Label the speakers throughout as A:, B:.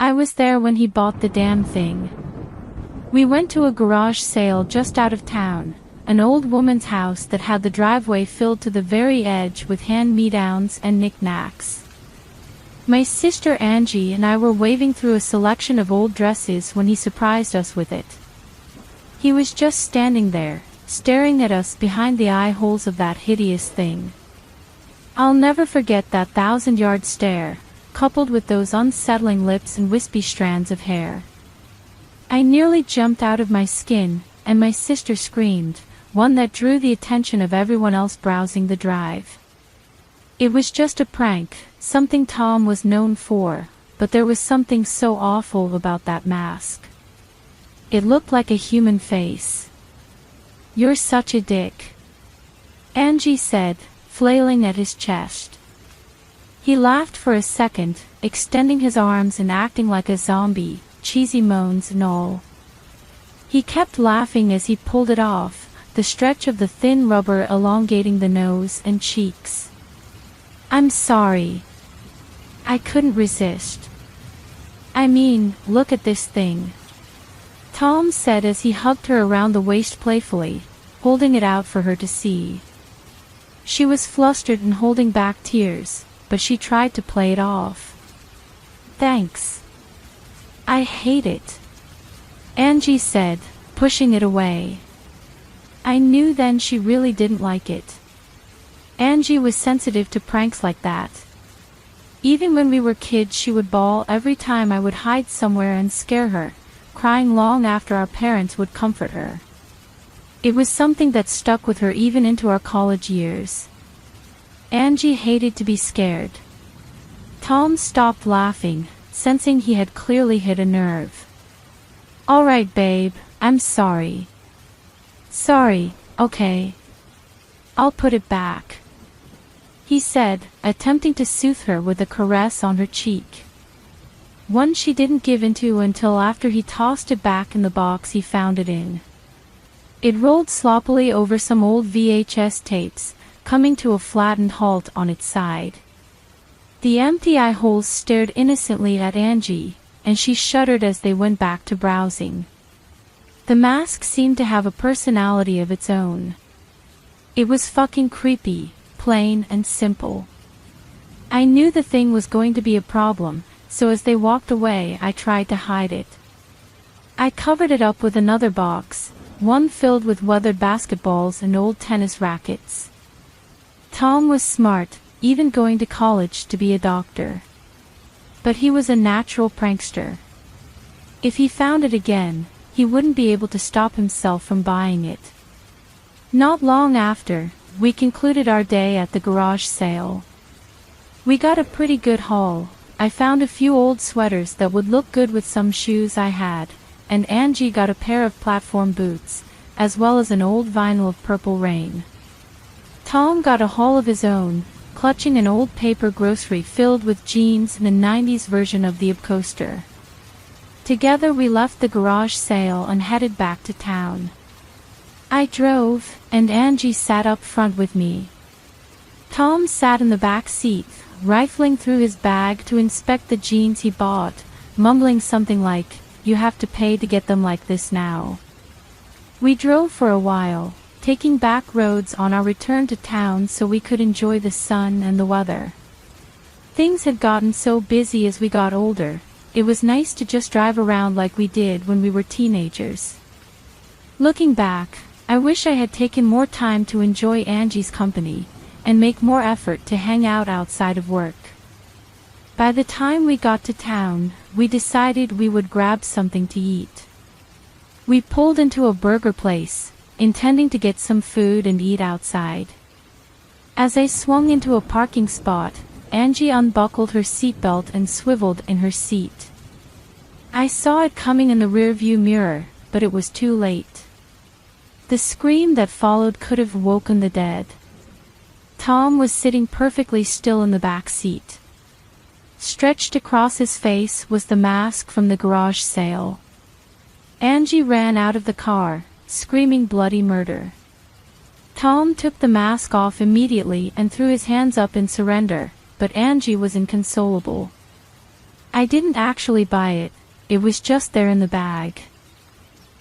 A: I was there when he bought the damn thing. We went to a garage sale just out of town, an old woman's house that had the driveway filled to the very edge with hand-me-downs and knickknacks. My sister Angie and I were waving through a selection of old dresses when he surprised us with it. He was just standing there, staring at us behind the eye holes of that hideous thing. I'll never forget that 1,000-yard stare, coupled with those unsettling lips and wispy strands of hair. I nearly jumped out of my skin, and my sister screamed, one that drew the attention of everyone else browsing the drive. It was just a prank, something Tom was known for, but there was something so awful about that mask. It looked like a human face. "You're such a dick," Angie said, flailing at his chest. He laughed for a second, extending his arms and acting like a zombie, cheesy moans and all. He kept laughing as he pulled it off, the stretch of the thin rubber elongating the nose and cheeks. "I'm sorry. I couldn't resist. I mean, look at this thing," Tom said as he hugged her around the waist playfully, holding it out for her to see. She was flustered and holding back tears, but she tried to play it off. "Thanks. I hate it," Angie said, pushing it away. I knew then she really didn't like it. Angie was sensitive to pranks like that. Even when we were kids she would bawl every time I would hide somewhere and scare her, crying long after our parents would comfort her. It was something that stuck with her even into our college years. Angie hated to be scared. Tom stopped laughing, sensing he had clearly hit a nerve. "All right, babe, I'm sorry." "Sorry, okay. I'll put it back," he said, attempting to soothe her with a caress on her cheek. One she didn't give into until after he tossed it back in the box he found it in. It rolled sloppily over some old VHS tapes, coming to a flattened halt on its side. The empty eye holes stared innocently at Angie, and she shuddered as they went back to browsing. The mask seemed to have a personality of its own. It was fucking creepy, plain and simple. I knew the thing was going to be a problem, so as they walked away I tried to hide it. I covered it up with another box, one filled with weathered basketballs and old tennis rackets. Tom was smart, even going to college to be a doctor. But he was a natural prankster. If he found it again, he wouldn't be able to stop himself from buying it. Not long after, we concluded our day at the garage sale. We got a pretty good haul. I found a few old sweaters that would look good with some shoes I had, and Angie got a pair of platform boots, as well as an old vinyl of Purple Rain. Tom got a haul of his own, clutching an old paper grocery filled with jeans and a 90s version of the Coaster. Together we left the garage sale and headed back to town. I drove, and Angie sat up front with me. Tom sat in the back seat, rifling through his bag to inspect the jeans he bought, mumbling something like, "You have to pay to get them like this now." We drove for a while, taking back roads on our return to town so we could enjoy the sun and the weather. Things had gotten so busy as we got older, it was nice to just drive around like we did when we were teenagers. Looking back, I wish I had taken more time to enjoy Angie's company, and make more effort to hang out outside of work. By the time we got to town, we decided we would grab something to eat. We pulled into a burger place, intending to get some food and eat outside. As I swung into a parking spot, Angie unbuckled her seatbelt and swiveled in her seat. I saw it coming in the rearview mirror, but it was too late. The scream that followed could have woken the dead. Tom was sitting perfectly still in the back seat. Stretched across his face was the mask from the garage sale. Angie ran out of the car, screaming bloody murder. Tom took the mask off immediately and threw his hands up in surrender, but Angie was inconsolable. I didn't actually buy it, it was just there in the bag.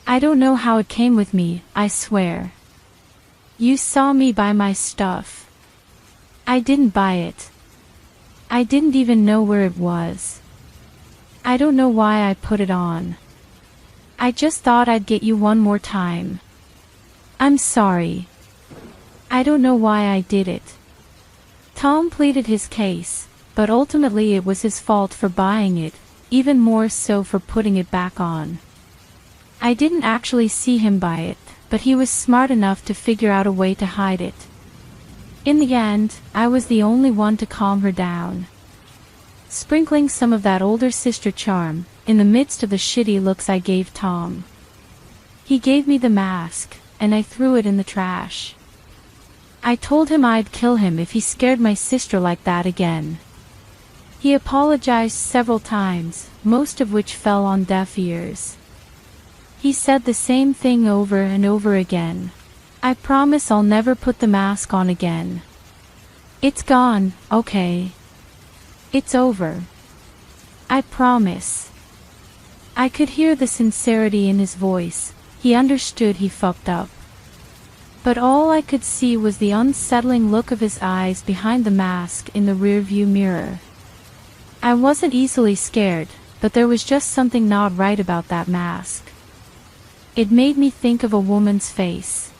A: I don't know how it came with me, I swear. You saw me buy my stuff. I didn't buy it. I didn't even know where it was. I don't know why I put it on. I just thought I'd get you one more time. I'm sorry. I don't know why I did it. Tom pleaded his case, but ultimately it was his fault for buying it, even more so for putting it back on. I didn't actually see him buy it, but he was smart enough to figure out a way to hide it. In the end, I was the only one to calm her down. Sprinkling some of that older sister charm, in the midst of the shitty looks I gave Tom. He gave me the mask, and I threw it in the trash. I told him I'd kill him if he scared my sister like that again. He apologized several times, most of which fell on deaf ears. He said the same thing over and over again. I promise I'll never put the mask on again. It's gone, okay? It's over. I promise. I could hear the sincerity in his voice. He understood he fucked up. But all I could see was the unsettling look of his eyes behind the mask in the rearview mirror. I wasn't easily scared, but there was just something not right about that mask. It made me think of a woman's face.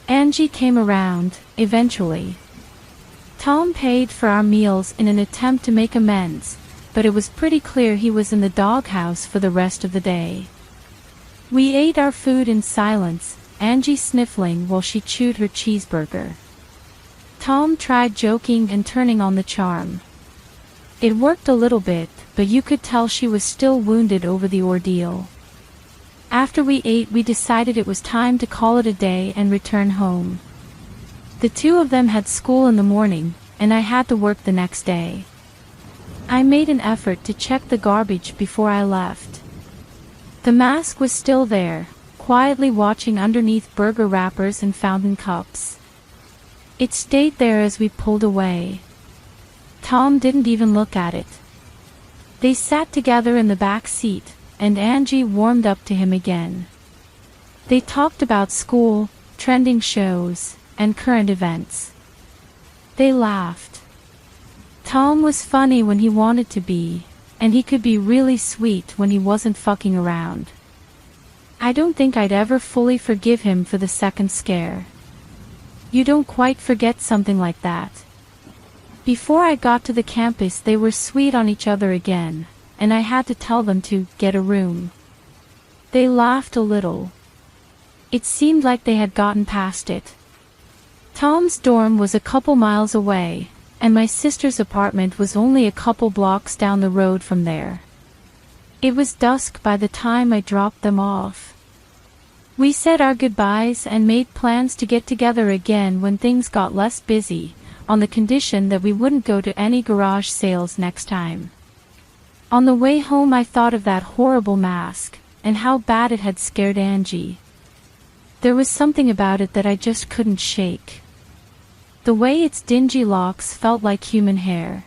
A: Angie came around, eventually. Tom paid for our meals in an attempt to make amends, but it was pretty clear he was in the doghouse for the rest of the day. We ate our food in silence, Angie sniffling while she chewed her cheeseburger. Tom tried joking and turning on the charm. It worked a little bit, but you could tell she was still wounded over the ordeal. After we ate, we decided it was time to call it a day and return home. The two of them had school in the morning, and I had to work the next day. I made an effort to check the garbage before I left. The mask was still there, quietly watching underneath burger wrappers and fountain cups. It stayed there as we pulled away. Tom didn't even look at it. They sat together in the back seat, and Angie warmed up to him again. They talked about school, trending shows, and current events. They laughed. Tom was funny when he wanted to be, and he could be really sweet when he wasn't fucking around. I don't think I'd ever fully forgive him for the second scare. You don't quite forget something like that. Before I got to the campus, they were sweet on each other again, and I had to tell them to get a room. They laughed a little. It seemed like they had gotten past it. Tom's dorm was a couple miles away, and my sister's apartment was only a couple blocks down the road from there. It was dusk by the time I dropped them off. We said our goodbyes and made plans to get together again when things got less busy, on the condition that we wouldn't go to any garage sales next time. On the way home I thought of that horrible mask, and how bad it had scared Angie. There was something about it that I just couldn't shake. The way its dingy locks felt like human hair.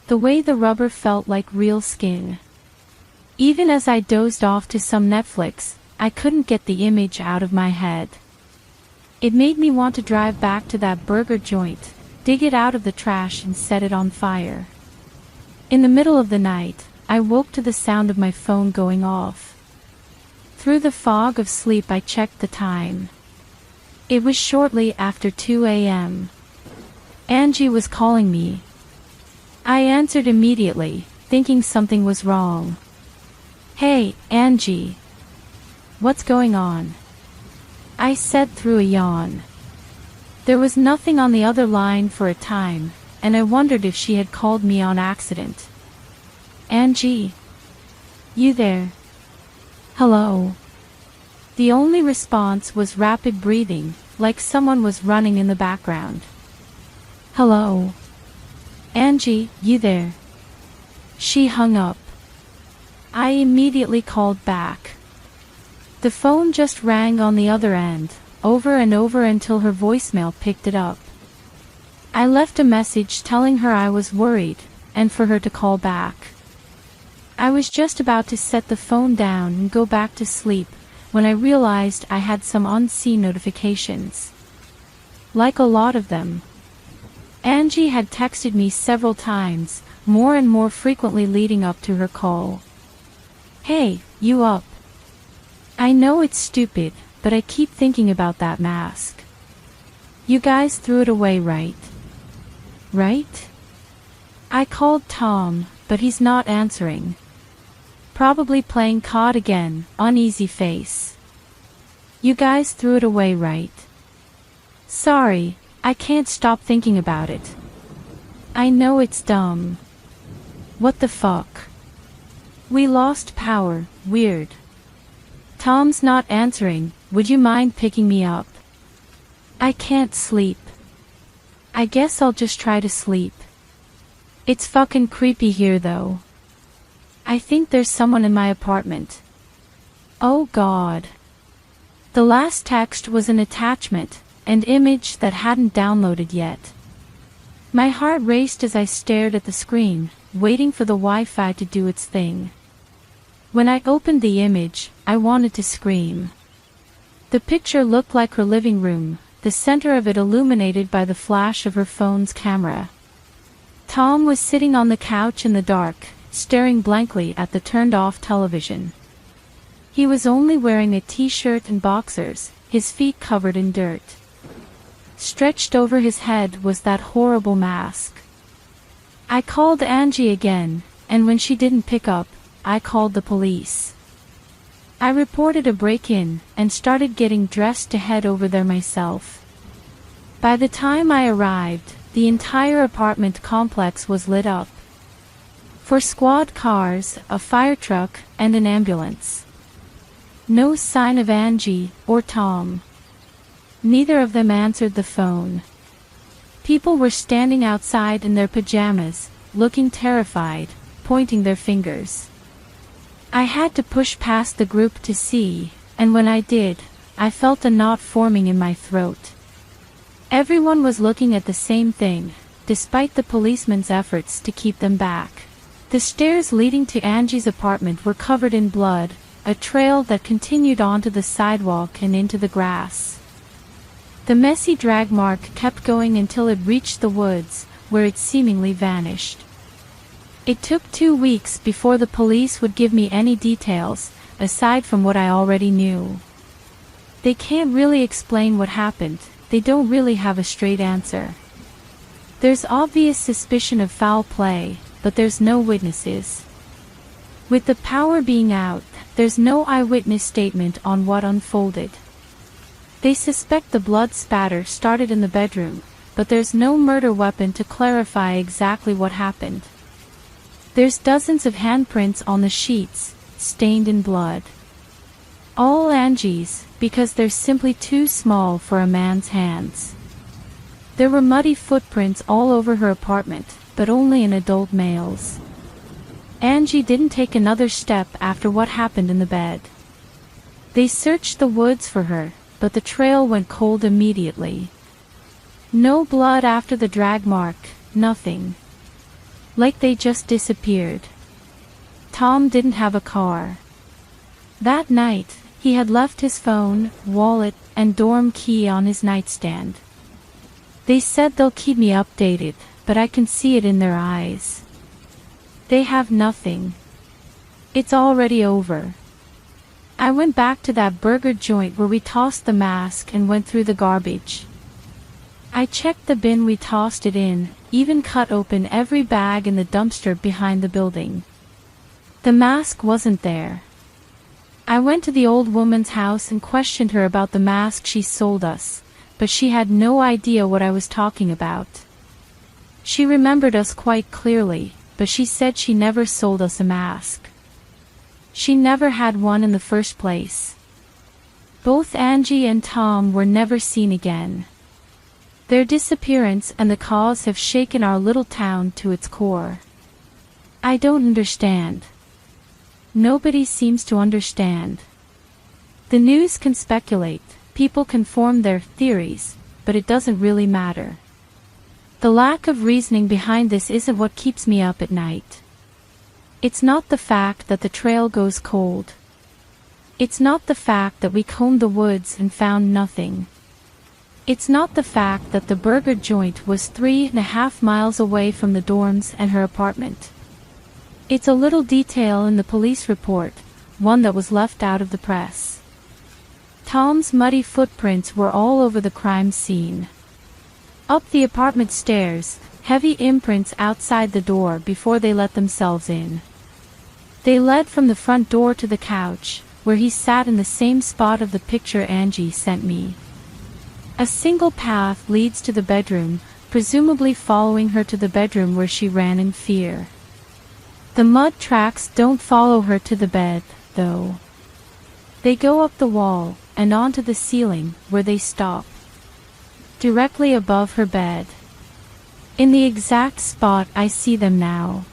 A: The way the rubber felt like real skin. Even as I dozed off to some Netflix, I couldn't get the image out of my head. It made me want to drive back to that burger joint, dig it out of the trash and set it on fire. In the middle of the night, I woke to the sound of my phone going off. Through the fog of sleep I checked the time. It was shortly after 2 a.m. Angie was calling me. I answered immediately, thinking something was wrong. "Hey, Angie. What's going on?" I said through a yawn. There was nothing on the other line for a time, and I wondered if she had called me on accident. "Angie? You there? Hello?" The only response was rapid breathing, like someone was running in the background. "Hello? Angie, you there?" She hung up. I immediately called back. The phone just rang on the other end, over and over until her voicemail picked it up. I left a message telling her I was worried, and for her to call back. I was just about to set the phone down and go back to sleep when I realized I had some unseen notifications. Like a lot of them. Angie had texted me several times, more and more frequently leading up to her call. "Hey, you up? I know it's stupid, but I keep thinking about that mask. You guys threw it away, right? Right?" I called Tom, but he's not answering. Probably playing COD again, uneasy face. "You guys threw it away, right?" "Sorry, I can't stop thinking about it. I know it's dumb. What the fuck? We lost power, weird. Tom's not answering, would you mind picking me up? I can't sleep. I guess I'll just try to sleep. It's fucking creepy here though. I think there's someone in my apartment. Oh God." The last text was an attachment, an image that hadn't downloaded yet. My heart raced as I stared at the screen, waiting for the Wi-Fi to do its thing. When I opened the image, I wanted to scream. The picture looked like her living room, the center of it illuminated by the flash of her phone's camera. Tom was sitting on the couch in the dark, staring blankly at the turned-off television. He was only wearing a t-shirt and boxers, his feet covered in dirt. Stretched over his head was that horrible mask. I called Angie again, and when she didn't pick up, I called the police. I reported a break-in, and started getting dressed to head over there myself. By the time I arrived, the entire apartment complex was lit up. 4 squad cars, a fire truck, and an ambulance. No sign of Angie or Tom. Neither of them answered the phone. People were standing outside in their pajamas, looking terrified, pointing their fingers. I had to push past the group to see, and when I did, I felt a knot forming in my throat. Everyone was looking at the same thing, despite the policeman's efforts to keep them back. The stairs leading to Angie's apartment were covered in blood, a trail that continued onto the sidewalk and into the grass. The messy drag mark kept going until it reached the woods, where it seemingly vanished. It took 2 weeks before the police would give me any details, aside from what I already knew. They can't really explain what happened, they don't really have a straight answer. There's obvious suspicion of foul play, but there's no witnesses. With the power being out, there's no eyewitness statement on what unfolded. They suspect the blood spatter started in the bedroom, but there's no murder weapon to clarify exactly what happened. There's dozens of handprints on the sheets, stained in blood. All Angie's, because they're simply too small for a man's hands. There were muddy footprints all over her apartment, but only in adult males. Angie didn't take another step after what happened in the bed. They searched the woods for her, but the trail went cold immediately. No blood after the drag mark, nothing. Like they just disappeared. Tom didn't have a car. That night, he had left his phone, wallet, and dorm key on his nightstand. They said they'll keep me updated, but I can see it in their eyes. They have nothing. It's already over. I went back to that burger joint where we tossed the mask and went through the garbage. I checked the bin we tossed it in, even cut open every bag in the dumpster behind the building. The mask wasn't there. I went to the old woman's house and questioned her about the mask she sold us, but she had no idea what I was talking about. She remembered us quite clearly, but she said she never sold us a mask. She never had one in the first place. Both Angie and Tom were never seen again. Their disappearance and the cause have shaken our little town to its core. I don't understand. Nobody seems to understand. The news can speculate, people can form their theories, but it doesn't really matter. The lack of reasoning behind this isn't what keeps me up at night. It's not the fact that the trail goes cold. It's not the fact that we combed the woods and found nothing. It's not the fact that the burger joint was 3.5 miles away from the dorms and her apartment. It's a little detail in the police report, one that was left out of the press. Tom's muddy footprints were all over the crime scene. Up the apartment stairs, heavy imprints outside the door before they let themselves in. They led from the front door to the couch, where he sat in the same spot of the picture Angie sent me. A single path leads to the bedroom, presumably following her to the bedroom where she ran in fear. The mud tracks don't follow her to the bed, though. They go up the wall, and onto the ceiling, where they stop. Directly above her bed. In the exact spot I see them now.